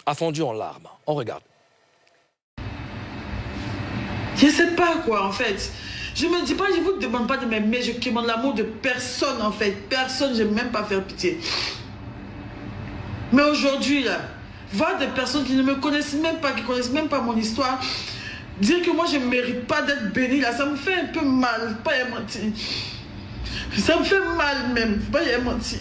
a fondu en larmes. On regarde. Je sais pas quoi en fait. Je me dis pas, je vous demande pas de m'aimer, je demande l'amour de personne en fait. Personne, je n'aime même pas faire pitié. Mais aujourd'hui là, voir des personnes qui ne me connaissent même pas, qui connaissent même pas mon histoire, dire que moi je ne mérite pas d'être bénie là, ça me fait un peu mal, pas y mentir. Ça me fait mal même, pas y mentir.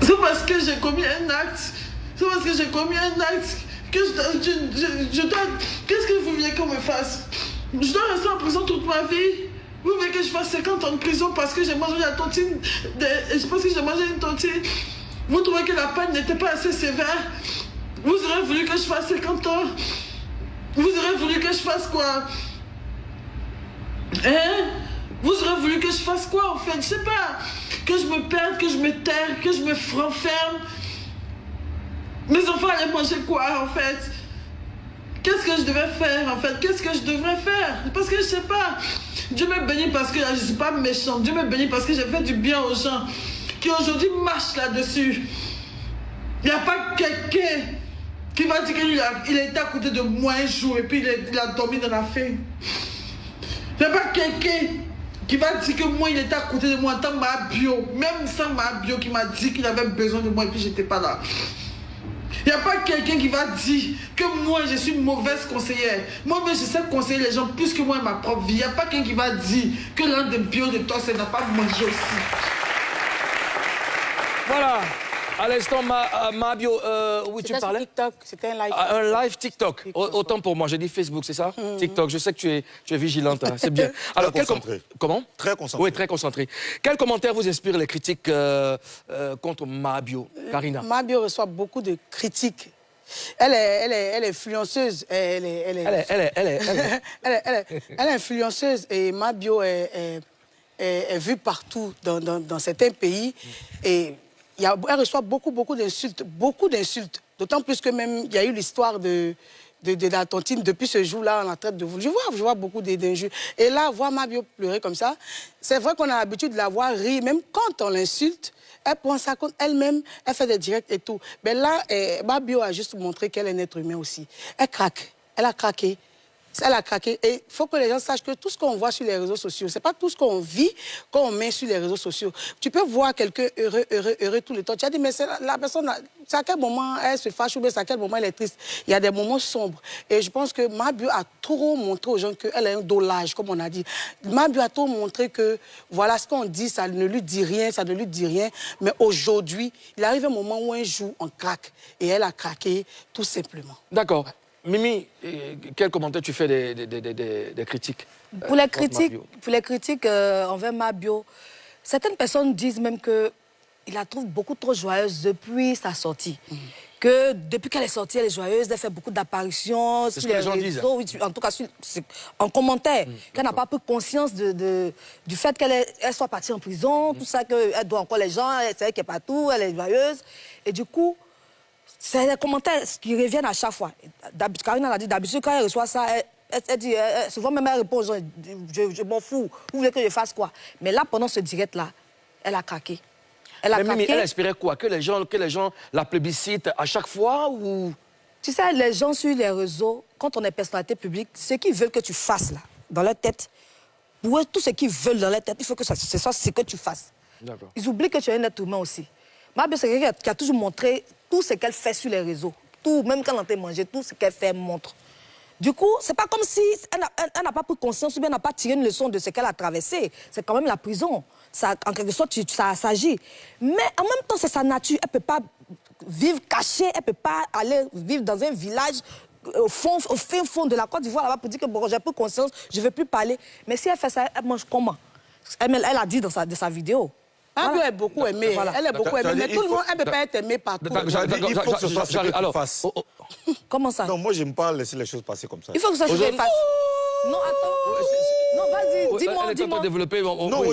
C'est parce que j'ai commis un acte, c'est parce que j'ai commis un acte que je dois... Qu'est-ce que vous voulez qu'on me fasse? Je dois rester en prison toute ma vie? Vous voulez que je fasse 50 ans de prison parce que j'ai mangé la tontine je pense que j'ai mangé une tontine? Vous trouvez que la peine n'était pas assez sévère? Vous aurez voulu que je fasse 50 ans? Vous aurez voulu que je fasse quoi? Hein? Vous aurez voulu que je fasse quoi en fait? Je sais pas. Que je me perde, que je me terre, que je me renferme. Mes enfants allaient manger quoi en fait? Qu'est-ce que je devais faire en fait? Qu'est-ce que je devrais faire? Parce que je sais pas. Dieu me bénit parce que je ne suis pas méchante. Dieu me bénit parce que j'ai fait du bien aux gens qui aujourd'hui marchent là-dessus. Il n'y a pas quelqu'un qui va dire qu'il a été à côté de moi un jour et puis il a dormi dans la faim. Il n'y a pas quelqu'un qui va dire que moi il était à côté de moi en tant que ma bio, même sans ma bio, qui m'a dit qu'il avait besoin de moi et puis j'étais pas là. Il n'y a pas quelqu'un qui va dire que moi je suis une mauvaise conseillère. Moi-même je sais conseiller les gens plus que moi ma propre vie. Il n'y a pas quelqu'un qui va dire que l'un des bio de toi ça n'a pas mangé aussi. Voilà. À l'instant, Mabio, oui, tu parlais? TikTok, c'était un live. Un live TikTok. Autant pour moi, j'ai dit Facebook, c'est ça? TikTok, je sais que tu es vigilante, hein, c'est bien. Alors, concentré. Comment? Très concentré. Oui, très concentré. Quel commentaire vous inspire les critiques contre Mabio, Karina? Mabio reçoit beaucoup de critiques. Elle est influenceuse. Elle est influenceuse et Mabio est vue partout dans certains pays. Et elle reçoit beaucoup d'insultes, D'autant plus que même, il y a eu l'histoire de la tontine. Depuis ce jour-là, on est en train de vous... Je vois beaucoup d'injures. Et là, voir Mabio pleurer comme ça, c'est vrai qu'on a l'habitude de la voir rire. Même quand on l'insulte, elle prend ça contre elle-même, elle fait des directs et tout. Mais là, Mabio a juste montré qu'elle est un être humain aussi. Elle craque, elle a craqué. Elle a craqué. Et il faut que les gens sachent que tout ce qu'on voit sur les réseaux sociaux, c'est pas tout ce qu'on vit qu'on met sur les réseaux sociaux. Tu peux voir quelqu'un heureux tout le temps. Tu as dit, mais la personne, c'est à quel moment elle se fâche ou bien c'est à quel moment elle est triste. Il y a des moments sombres. Et je pense que Mabio a trop montré aux gens qu'elle a un dos large, comme on a dit. Mabio a trop montré que, voilà, ce qu'on dit, ça ne lui dit rien, ça ne lui dit rien. Mais aujourd'hui, il arrive un moment où un jour, on craque. Et elle a craqué, tout simplement. D'accord. Ouais. Mimi, quel commentaire tu fais des critiques pour les critiques envers Mabio, certaines personnes disent même qu'il la trouve beaucoup trop joyeuse depuis sa sortie. Que depuis qu'elle est sortie, elle est joyeuse, elle fait beaucoup d'apparitions sur les réseaux, oui, en tout cas en commentaire, qu'elle n'a pas pris conscience du fait qu'elle soit partie en prison, tout ça, qu'elle doit encore les gens, c'est elle qui est partout, elle est joyeuse. Et du coup, c'est les commentaires qui reviennent à chaque fois. Karina l'a dit, d'habitude, quand elle reçoit ça, elle dit, souvent même elle répond aux gens, je m'en fous, vous voulez que je fasse quoi? Mais là, pendant ce direct-là, elle a craqué. Mais Mimi, elle espérait quoi? Que les gens la plébiscitent à chaque fois ou... Tu sais, les gens sur les réseaux, quand on est personnalité publique, ce qu'ils veulent que tu fasses là, dans leur tête, pour eux, tout ce qu'ils veulent dans leur tête, il faut que ce soit ce que tu fasses. Ils oublient que tu es un être humain aussi. Mabio, c'est quelqu'un qui a toujours montré tout ce qu'elle fait sur les réseaux. Tout, même quand elle a mangé, tout ce qu'elle fait, elle montre. Du coup, c'est pas comme si elle n'a pas pris conscience ou bien n'a pas tiré une leçon de ce qu'elle a traversé. C'est quand même la prison. Ça, en quelque sorte, ça s'agit. Mais en même temps, c'est sa nature. Elle ne peut pas vivre cachée, elle ne peut pas aller vivre dans un village au fin fond de la Côte d'Ivoire là-bas pour dire que bon, j'ai pris conscience, je ne veux plus parler. Mais si elle fait ça, elle mange comment? Elle a dit dans sa vidéo. Mabio est beaucoup aimée, elle est beaucoup aimée, mais tout le monde, elle ne peut pas être aimée par tout. Il faut que ce soit ce que tu fasses. Comment ça? Non, moi, je n'aime pas laisser les choses passer comme ça. Il faut que ça se fasse. Non, attends. Non, vas-y, dis-moi. Développer. Non,